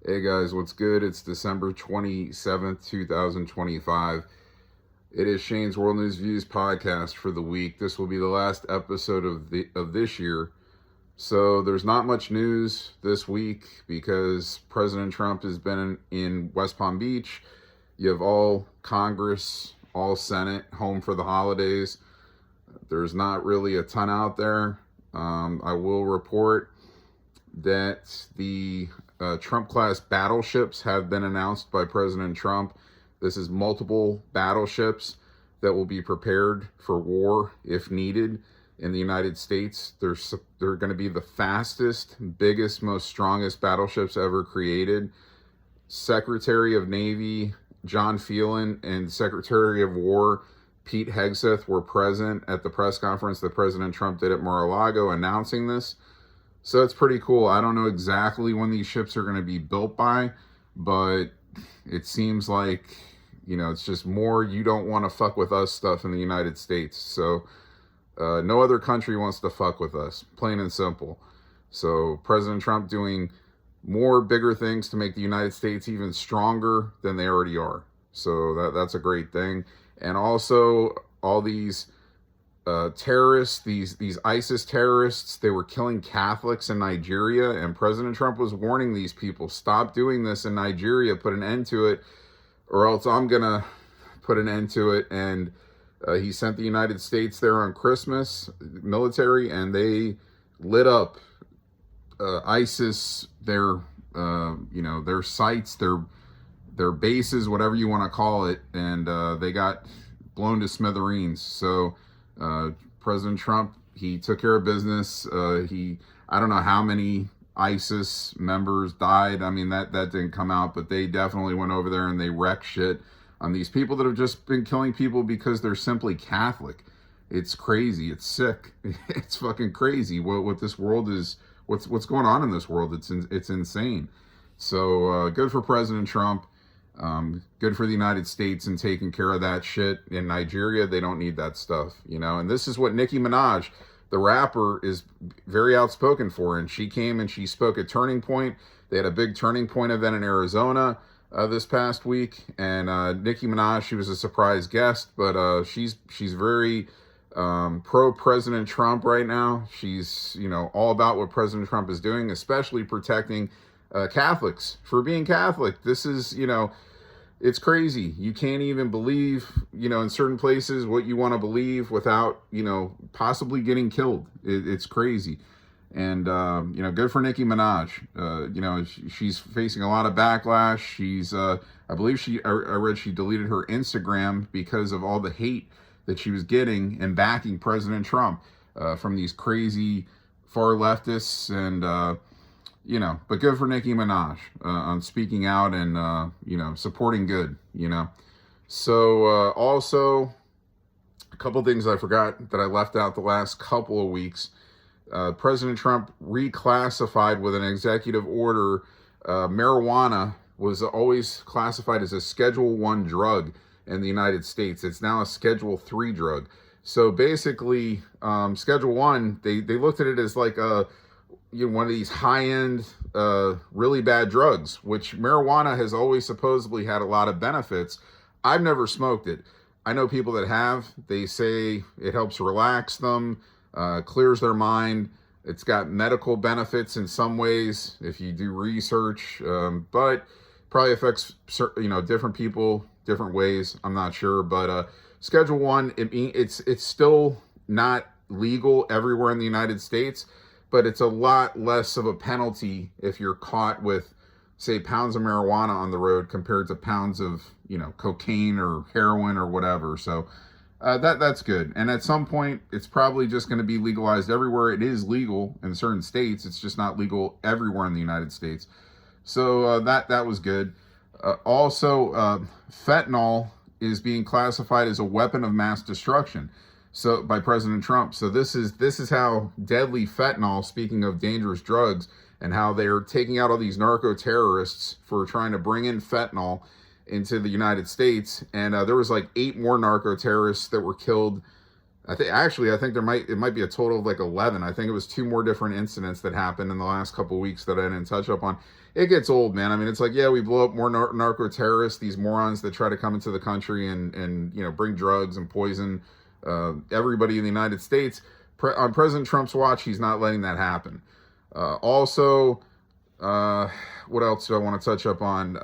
Hey guys, what's good? It's December 27th, 2025. It is Shane's World News Views podcast for the week. This will be the last episode of this year. So there's not much news this week because President Trump has been in West Palm Beach. You have all Congress, all Senate home for the holidays. There's not really a ton out there. I will report that the Trump Class Battleships have been announced by President Trump. This is multiple battleships that will be prepared for war if needed in the United States. They're going to be the fastest, biggest, most strongest battleships ever created. Secretary of Navy John Phelan and Secretary of War Pete Hegseth were present at the press conference that President Trump did at Mar-a-Lago announcing this. So it's pretty cool. I don't know exactly when these ships are going to be built by, but it seems like, it's just more you don't want to fuck with us stuff in the United States. So no other country wants to fuck with us, plain and simple. So President Trump doing more bigger things to make the United States even stronger than they already are. So that's a great thing. And also all these terrorists, these ISIS terrorists, they were killing Catholics in Nigeria, and President Trump was warning these people, stop doing this in Nigeria, put an end to it, or else I'm gonna put an end to it. And he sent the United States there on Christmas, military, and they lit up ISIS, their sites, their bases, whatever you want to call it, and they got blown to smithereens. So President Trump, he took care of business. I don't know how many ISIS members died. I mean, that didn't come out, but they definitely went over there and they wrecked shit on these people that have just been killing people because they're simply Catholic. It's crazy. It's sick. It's fucking crazy what this world is, what's going on in this world. It's insane. So good for President Trump. Good for the United States and taking care of that shit. In Nigeria, they don't need that stuff, and this is what Nicki Minaj, the rapper, is very outspoken for. And she came and she spoke at Turning Point. They had a big Turning Point event in Arizona this past week, and Nicki Minaj, she was a surprise guest, but she's very pro President Trump right now. She's all about what President Trump is doing, especially protecting Catholics for being Catholic. This is, it's crazy. You can't even believe, in certain places what you want to believe without, possibly getting killed. It's crazy. And, good for Nicki Minaj. She's facing a lot of backlash. She's, I believe I read she deleted her Instagram because of all the hate that she was getting and backing President Trump from these crazy far leftists. And, but good for Nicki Minaj on speaking out and, supporting good, So also, a couple things I forgot that I left out the last couple of weeks. President Trump reclassified with an executive order. Marijuana was always classified as a Schedule 1 drug in the United States. It's now a Schedule 3 drug. So basically, Schedule 1, they looked at it as like one of these high-end, really bad drugs, which marijuana has always supposedly had a lot of benefits. I've never smoked it. I know people that have. They say it helps relax them, clears their mind. It's got medical benefits in some ways if you do research, but probably affects different people different ways. I'm not sure, but Schedule 1, it's still not legal everywhere in the United States, but it's a lot less of a penalty if you're caught with, say, pounds of marijuana on the road compared to pounds of, cocaine or heroin or whatever. So that's good. And at some point, it's probably just going to be legalized everywhere. It is legal in certain states. It's just not legal everywhere in the United States. So that was good. Also, fentanyl is being classified as a weapon of mass destruction. So by President Trump. So this is how deadly fentanyl, speaking of dangerous drugs, and how they're taking out all these narco terrorists for trying to bring in fentanyl into the United States. And there was like 8 more narco terrorists that were killed I think it might be a total of like 11. I think it was two more different incidents that happened in the last couple of weeks that I didn't touch up on. It gets old, man. I mean, it's like, yeah, we blow up more narco terrorists, these morons that try to come into the country and bring drugs and poison everybody in the United States. On President Trump's watch, he's not letting that happen. Also, what else do I want to touch up on?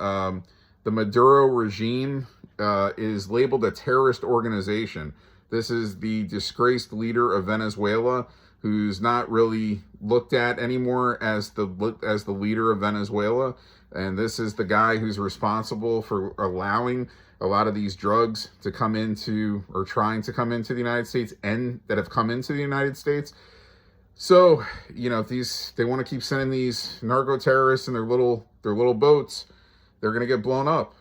The Maduro regime is labeled a terrorist organization. This is the disgraced leader of Venezuela, who's not really looked at anymore as the leader of Venezuela. And this is the guy who's responsible for allowing a lot of these drugs to come into, or trying to come into the United States, and that have come into the United States. So, if they want to keep sending these narco terrorists in their little boats, they're going to get blown up.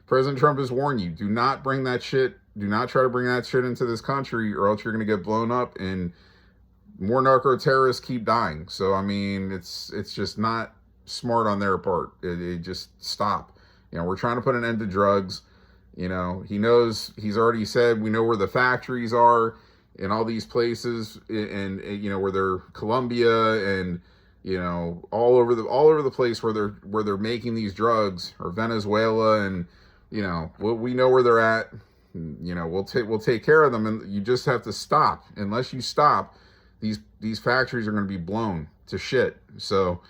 President Trump has warned you, do not try to bring that shit into this country, or else you're going to get blown up and more narco terrorists keep dying. So, I mean, it's just not smart on their part. It just stop. We're trying to put an end to drugs. He knows, he's already said, we know where the factories are in all these places, and where they're Colombia and all over the place where they're making these drugs, or Venezuela, and we know where they're at. We'll take care of them, and you just have to stop. Unless you stop, these factories are going to be blown to shit. So,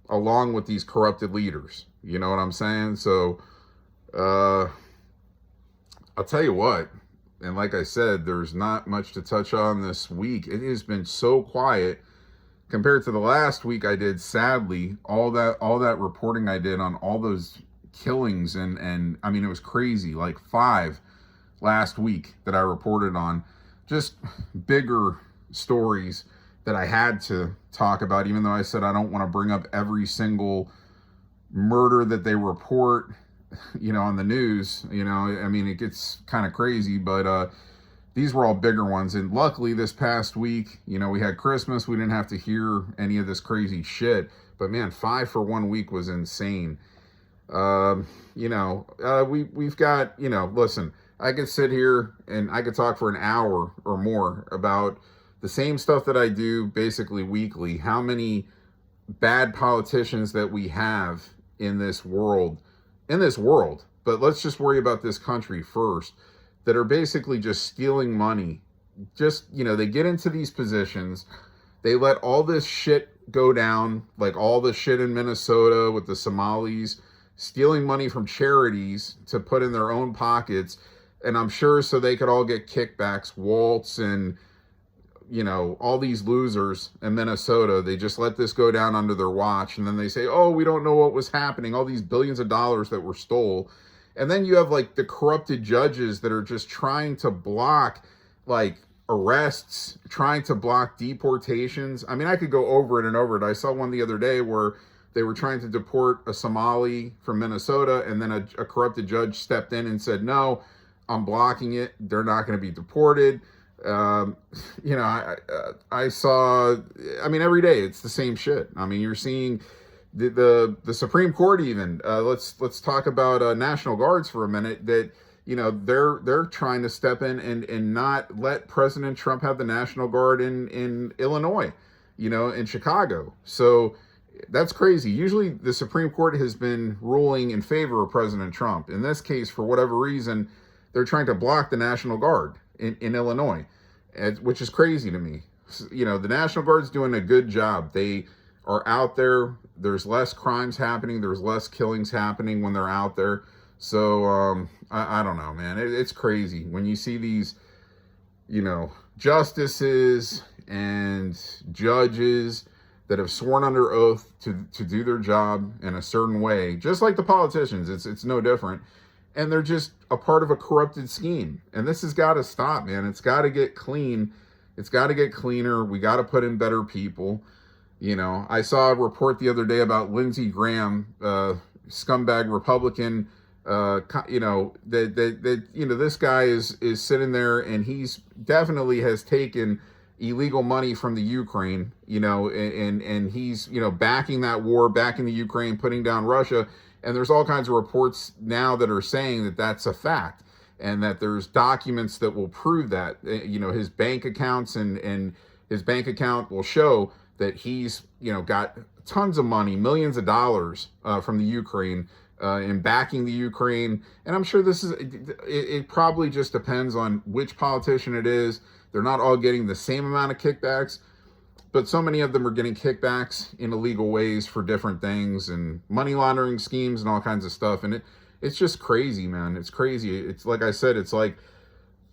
along with these corrupted leaders, you know what I'm saying? So, I'll tell you what. And like I said, there's not much to touch on this week. It has been so quiet compared to the last week I did. Sadly, all that reporting I did on all those killings, and I mean, it was crazy. Like 5 last week that I reported on, just bigger stories that I had to talk about, even though I said I don't want to bring up every single murder that they report on the news. I mean, it gets kind of crazy, but these were all bigger ones. And luckily this past week, we had Christmas. We didn't have to hear any of this crazy shit, but man, 5 for 1 week was insane. We've got, listen, I could sit here and I could talk for an hour or more about the same stuff that I do basically weekly. How many bad politicians that we have in this world, but let's just worry about this country first, that are basically just stealing money. Just, they get into these positions, they let all this shit go down, like all the shit in Minnesota with the Somalis, stealing money from charities to put in their own pockets, and I'm sure so they could all get kickbacks. Waltz and, all these losers in Minnesota, they just let this go down under their watch, and then they say, oh, we don't know what was happening, all these billions of dollars that were stole. And then you have like the corrupted judges that are just trying to block like arrests, trying to block deportations. I mean, I could go over it and over it. I saw one the other day where they were trying to deport a Somali from Minnesota, and then a corrupted judge stepped in and said, no, I'm blocking it. They're not going to be deported. I saw, I mean, every day it's the same shit. I mean, you're seeing the Supreme Court even, let's talk about National Guards for a minute, that, they're trying to step in and not let President Trump have the National Guard in Illinois, in Chicago. So that's crazy. Usually the Supreme Court has been ruling in favor of President Trump. In this case, for whatever reason, they're trying to block the National Guard in Illinois, which is crazy to me. The National Guard's doing a good job. They are out there. There's less crimes happening. There's less killings happening when they're out there. So, I don't know, man. It's crazy when you see these, justices and judges that have sworn under oath to do their job in a certain way, just like the politicians. It's no different. And they're just a part of a corrupted scheme. And this has got to stop, man. It's got to get clean. It's got to get cleaner. We got to put in better people. I saw a report the other day about Lindsey Graham, scumbag Republican. This guy is sitting there, and he's definitely has taken illegal money from the Ukraine, and he's, backing that war, backing the Ukraine, putting down Russia. And there's all kinds of reports now that are saying that that's a fact. and that there's documents that will prove that. You know, his bank accounts and his bank account will show that he's, you know, got tons of money, millions of dollars from the Ukraine, in backing the Ukraine. And I'm sure this is, it probably just depends on which politician it is. They're not all getting the same amount of kickbacks, but so many of them are getting kickbacks in illegal ways for different things and money laundering schemes and all kinds of stuff. And it's just crazy, man. It's crazy. It's like I said, it's like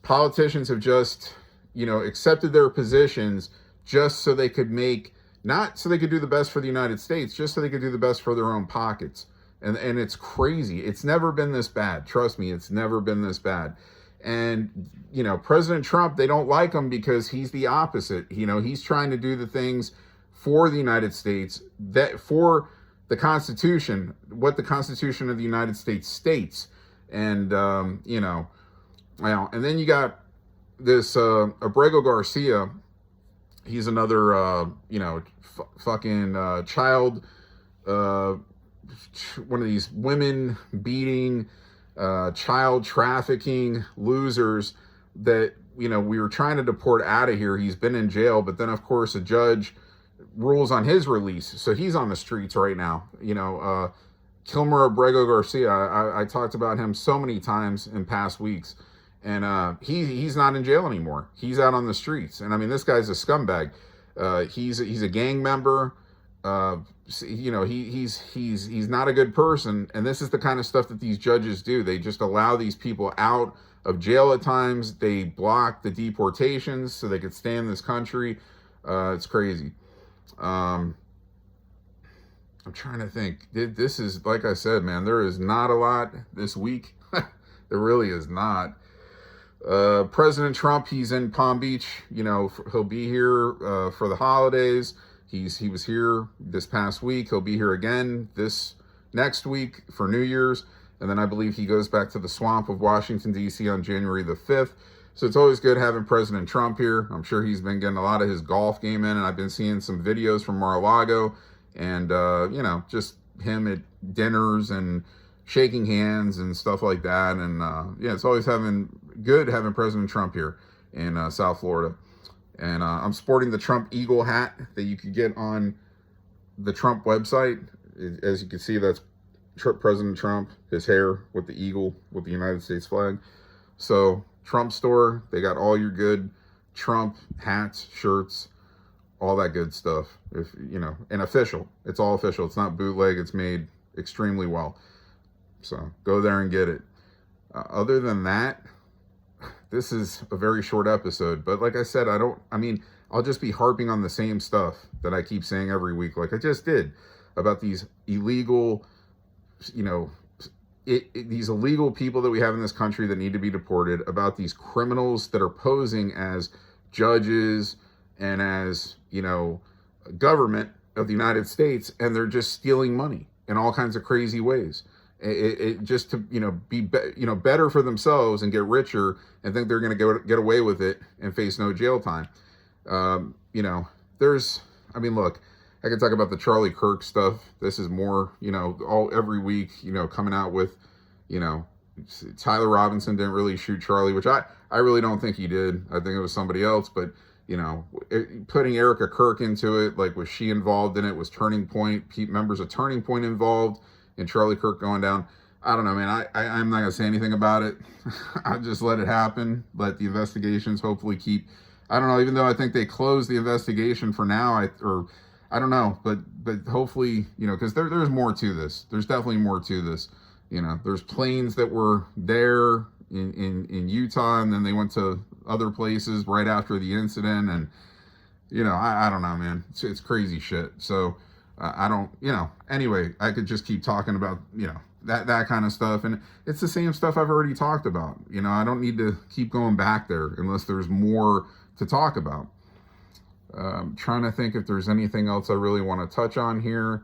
politicians have just, you know, accepted their positions just so they could make, not so they could do the best for the United States, just so they could do the best for their own pockets. And it's crazy. It's never been this bad. Trust me, it's never been this bad. And, you know, President Trump, they don't like him because he's the opposite. You know, he's trying to do the things for the United States, that for the Constitution, what the Constitution of the United States states. And, you know, well, and then you got this Abrego Garcia. He's another, you know, fucking child, one of these women beating, child trafficking losers that, you know, we were trying to deport out of here. He's been in jail, but then of course a judge rules on his release, so he's on the streets right now. You know, Kilmer Abrego Garcia, I talked about him so many times in past weeks, and he's not in jail anymore. He's out on the streets, and I mean, this guy's a scumbag. He's a gang member. You know, he's not a good person, and this is the kind of stuff that these judges do. They just allow these people out of jail at times. They block the deportations so they could stay in this country. It's crazy. I'm trying to think. This is, like I said, man, there is not a lot this week. There really is not. President Trump, he's in Palm Beach. You know, he'll be here for the holidays. He was here this past week. He'll be here again this next week for New Year's. And then I believe he goes back to the swamp of Washington, D.C. on January the 5th. So it's always good having President Trump here. I'm sure he's been getting a lot of his golf game in, and I've been seeing some videos from Mar-a-Lago and, you know, just him at dinners and shaking hands and stuff like that. And, yeah, it's always good having President Trump here in South Florida. And I'm sporting the Trump Eagle hat that you could get on the Trump website. As you can see, that's President Trump, his hair with the eagle with the United States flag. So Trump store, they got all your good Trump hats, shirts, all that good stuff. If you know, and official. It's all official. It's not bootleg. It's made extremely well. So go there and get it. Other than that, this is a very short episode, but like I said, I'll just be harping on the same stuff that I keep saying every week, like I just did about these illegal, you know, these illegal people that we have in this country that need to be deported, about these criminals that are posing as judges and as, you know, government of the United States, and they're just stealing money in all kinds of crazy ways. It just to, you know, be better for themselves and get richer and think they're going to get away with it and face no jail time. You know, look, I could talk about the Charlie Kirk stuff. This is more, you know, every week, you know, coming out with, you know, Tyler Robinson didn't really shoot Charlie, which I really don't think he did. I think it was somebody else, but, you know, putting Erica Kirk into it, like, was she involved in it? Was Turning Point, members of Turning Point involved? And Charlie Kirk going down? I don't know, man. I'm not going to say anything about it. I'll just let it happen. Let the investigations hopefully keep, I don't know, even though I think they closed the investigation for now, I don't know, but hopefully, you know, because there's more to this. There's definitely more to this. You know, there's planes that were there in Utah, and then they went to other places right after the incident. And, you know, I don't know, man. It's crazy shit. So, I don't, you know, anyway, I could just keep talking about, you know, that kind of stuff. And it's the same stuff I've already talked about. You know, I don't need to keep going back there unless there's more to talk about. I'm trying to think if there's anything else I really want to touch on here.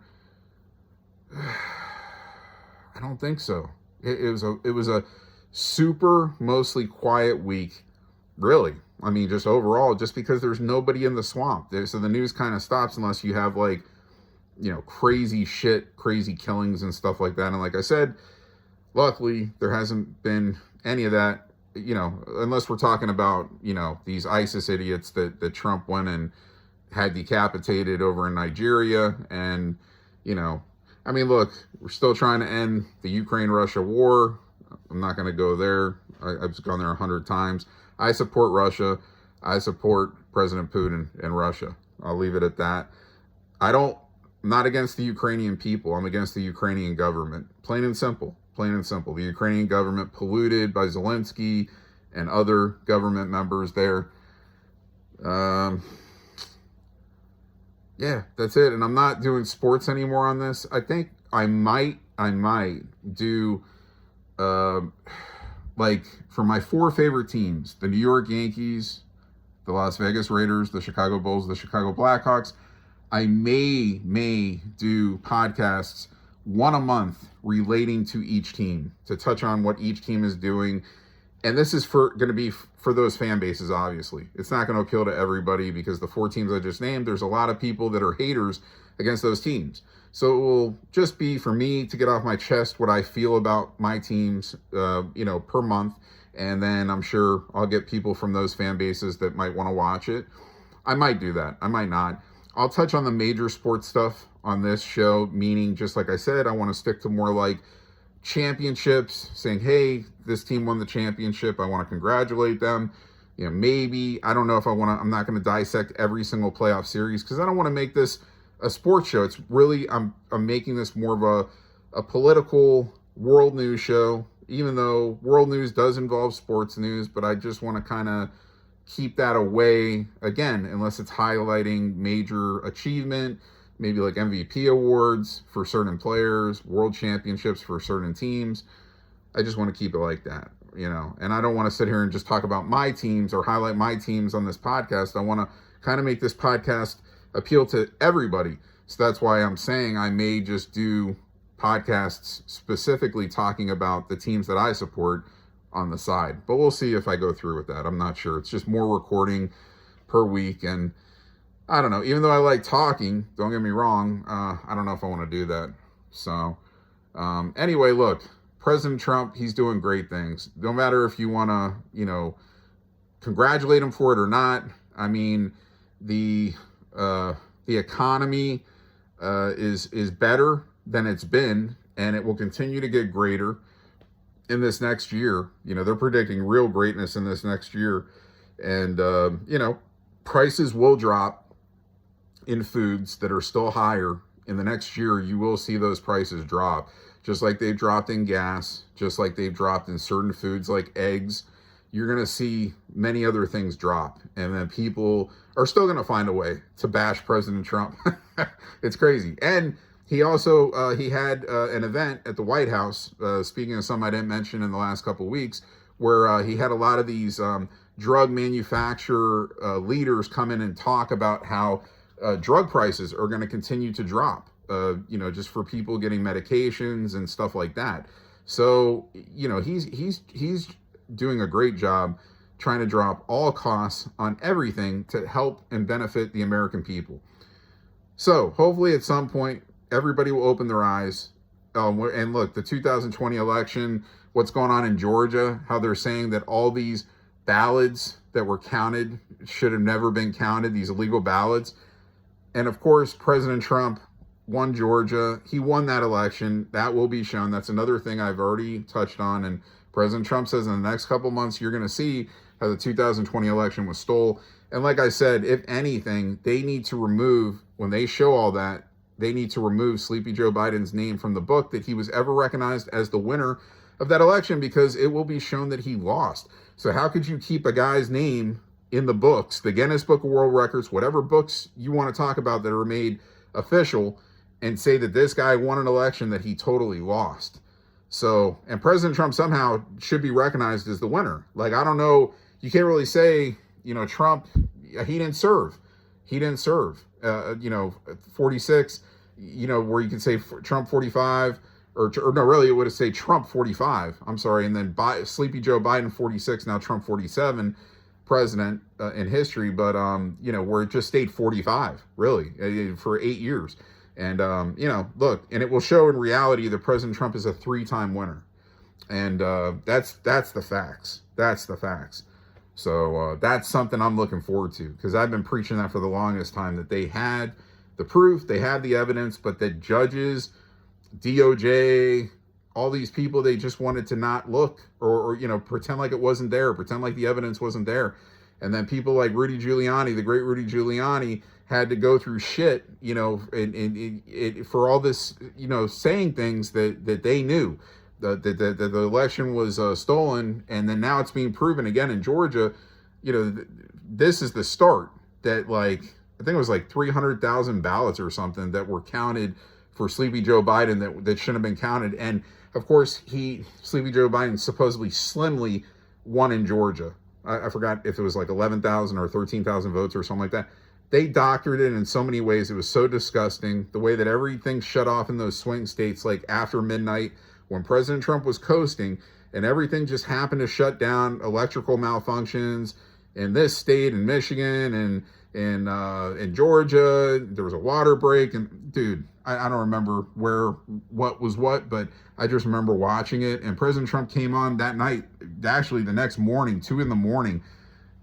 I don't think so. It was a super mostly quiet week, really. I mean, just overall, just because there's nobody in the swamp. So the news kind of stops unless you have, like, you know, crazy shit, crazy killings and stuff like that. And like I said, luckily there hasn't been any of that unless we're talking about, these ISIS idiots that Trump went and had decapitated over in Nigeria. And, look, we're still trying to end the Ukraine-Russia war. I'm not going to go there. I've gone there 100 times. I support Russia. I support President Putin and Russia. I'll leave it at that. I'm not against the Ukrainian people. I'm against the Ukrainian government. Plain and simple. Plain and simple. The Ukrainian government polluted by Zelensky and other government members there. Yeah, that's it. And I'm not doing sports anymore on this. I think I might do, like, for my 4 favorite teams, the New York Yankees, the Las Vegas Raiders, the Chicago Bulls, the Chicago Blackhawks, I may do podcasts 1 a month relating to each team to touch on what each team is doing. And this is going to be for those fan bases, obviously. It's not going to appeal to everybody because the 4 teams I just named, there's a lot of people that are haters against those teams. So it will just be for me to get off my chest what I feel about my teams, per month. And then I'm sure I'll get people from those fan bases that might want to watch it. I might do that. I might not. I'll touch on the major sports stuff on this show, meaning, just like I said, I want to stick to more like championships, saying, hey, this team won the championship. I want to congratulate them. Maybe, I don't know if I'm not going to dissect every single playoff series because I don't want to make this a sports show. It's really, I'm making this more of a political world news show, even though world news does involve sports news, but I just want to kind of keep that away, again, unless it's highlighting major achievement, maybe like MVP awards for certain players, world championships for certain teams. I just want to keep it like that, and I don't want to sit here and just talk about my teams or highlight my teams on this podcast. I want to kind of make this podcast appeal to everybody. So that's why I'm saying I may just do podcasts specifically talking about the teams that I support on the side, but we'll see if I go through with that. I'm not sure. It's just more recording per week, and I don't know. Even though I like talking, don't get me wrong, I don't know if I want to do that. So anyway, look, President Trump, he's doing great things. No matter if you want to, congratulate him for it or not. I mean, the economy is better than it's been, and it will continue to get greater in this next year. They're predicting real greatness in this next year. And, prices will drop in foods that are still higher. In the next year, you will see those prices drop, just like they've dropped in gas, just like they've dropped in certain foods like eggs. You're going to see many other things drop. And then people are still going to find a way to bash President Trump. It's crazy. And he also, he had an event at the White House, speaking of something I didn't mention in the last couple of weeks, where he had a lot of these drug manufacturer leaders come in and talk about how drug prices are going to continue to drop, just for people getting medications and stuff like that. So, he's doing a great job trying to drop all costs on everything to help and benefit the American people. So hopefully at some point, everybody will open their eyes. And look, the 2020 election, what's going on in Georgia, how they're saying that all these ballots that were counted should have never been counted, these illegal ballots. And of course, President Trump won Georgia. He won that election. That will be shown. That's another thing I've already touched on. And President Trump says in the next couple months, you're going to see how the 2020 election was stole. And like I said, if anything, they need to remove, when they show all that, they need to remove Sleepy Joe Biden's name from the book that he was ever recognized as the winner of that election, because it will be shown that he lost. So how could you keep a guy's name in the books, the Guinness Book of World Records, whatever books you want to talk about that are made official, and say that this guy won an election that he totally lost? So, and President Trump somehow should be recognized as the winner. Like, I don't know, you can't really say, Trump, he didn't serve. He didn't serve. 46, where you can say Trump 45, or no, really, it would have say Trump 45. I'm sorry. And then Sleepy Joe Biden 46, now Trump 47 president in history. But, where it just stayed 45, really, for 8 years. And, look, and it will show in reality that President Trump is a 3-time winner. And that's the facts. That's the facts. So that's something I'm looking forward to, because I've been preaching that for the longest time, that they had the proof, they had the evidence, but that judges, DOJ, all these people, they just wanted to not look, or pretend like it wasn't there, pretend like the evidence wasn't there. And then people like Rudy Giuliani, the great Rudy Giuliani, had to go through shit, for all this, saying things that they knew. The election was stolen, and then now it's being proven again in Georgia. This is the start. That, like, I think it was like 300,000 ballots or something that were counted for Sleepy Joe Biden that shouldn't have been counted. And of course, Sleepy Joe Biden supposedly slimly won in Georgia. I forgot if it was like 11,000 or 13,000 votes or something like that. They doctored it in so many ways. It was so disgusting. The way that everything shut off in those swing states, like after midnight, when President Trump was coasting, and everything just happened to shut down, electrical malfunctions in this state, in Michigan, and in Georgia, there was a water break. And dude, I don't remember what was what, but I just remember watching it. And President Trump came on that night, actually the next morning, 2 a.m,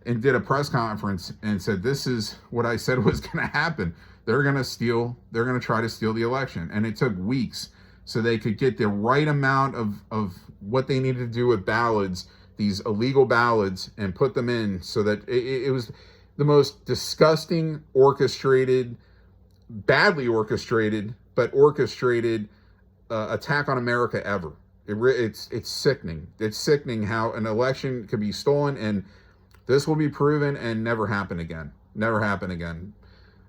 and did a press conference and said, this is what I said was going to happen. They're going to try to steal the election. And it took weeks so they could get the right amount of what they needed to do with ballots, these illegal ballots, and put them in, so that it was the most disgusting, badly orchestrated, but orchestrated attack on America ever. It's sickening. It's sickening how an election could be stolen, and this will be proven and never happen again. Never happen again.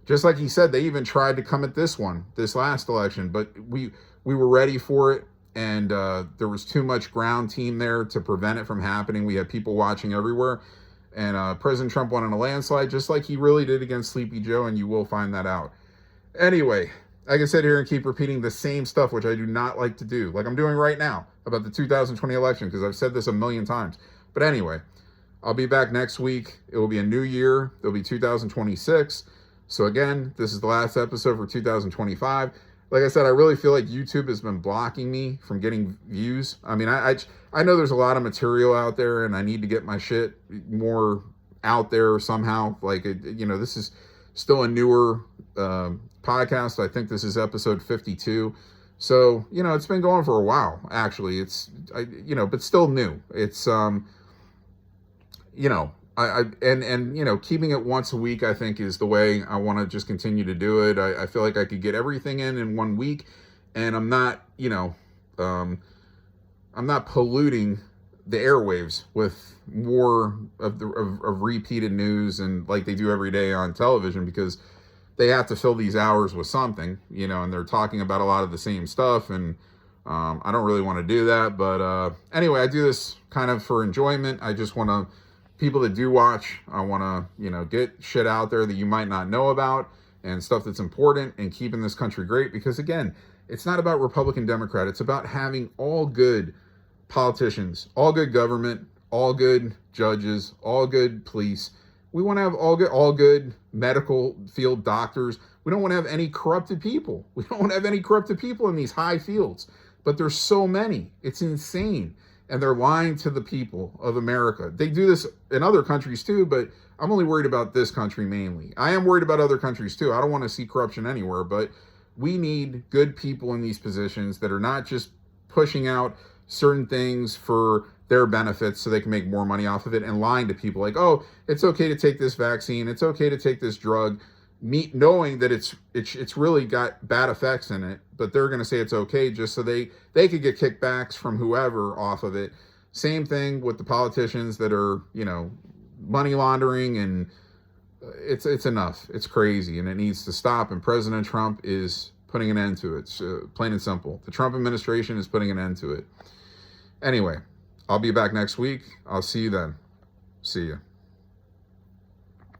Just like he said, they even tried to come at this last election, but we were ready for it, and there was too much ground team there to prevent it from happening. We had people watching everywhere, and President Trump won in a landslide, just like he really did against Sleepy Joe, and you will find that out. Anyway, I can sit here and keep repeating the same stuff, which I do not like to do, like I'm doing right now about the 2020 election, because I've said this a million times. But anyway, I'll be back next week. It will be a new year. It'll be 2026. So again, this is the last episode for 2025. Like I said, I really feel like YouTube has been blocking me from getting views. I mean, I know there's a lot of material out there, and I need to get my shit more out there somehow. Like, this is still a newer podcast. I think this is episode 52. So, it's been going for a while, actually. But still new. It's, keeping it once a week, I think, is the way I want to just continue to do it. I feel like I could get everything in 1 week, and I'm not, I'm not polluting the airwaves with more of repeated news, and like they do every day on television, because they have to fill these hours with something, and they're talking about a lot of the same stuff, and I don't really want to do that. But anyway, I do this kind of for enjoyment. I just want to, people that do watch, I want to, get shit out there that you might not know about, and stuff that's important, and keeping this country great. Because again, it's not about Republican, Democrat. It's about having all good politicians, all good government, all good judges, all good police. We want to have all good medical field doctors. We don't want to have any corrupted people. We don't want to have any corrupted people in these high fields. But there's so many. It's insane. And they're lying to the people of America. They do this in other countries too, but I'm only worried about this country mainly. I am worried about other countries too. I don't want to see corruption anywhere, but we need good people in these positions that are not just pushing out certain things for their benefits so they can make more money off of it, and lying to people like, oh, it's okay to take this vaccine, it's okay to take this drug, knowing that it's really got bad effects in it, but they're going to say it's okay just so they could get kickbacks from whoever off of it. Same thing with the politicians that are, money laundering, and it's enough. It's crazy, and it needs to stop. And President Trump is putting an end to it. It's plain and simple. The Trump administration is putting an end to it. Anyway, I'll be back next week. I'll see you then. See ya.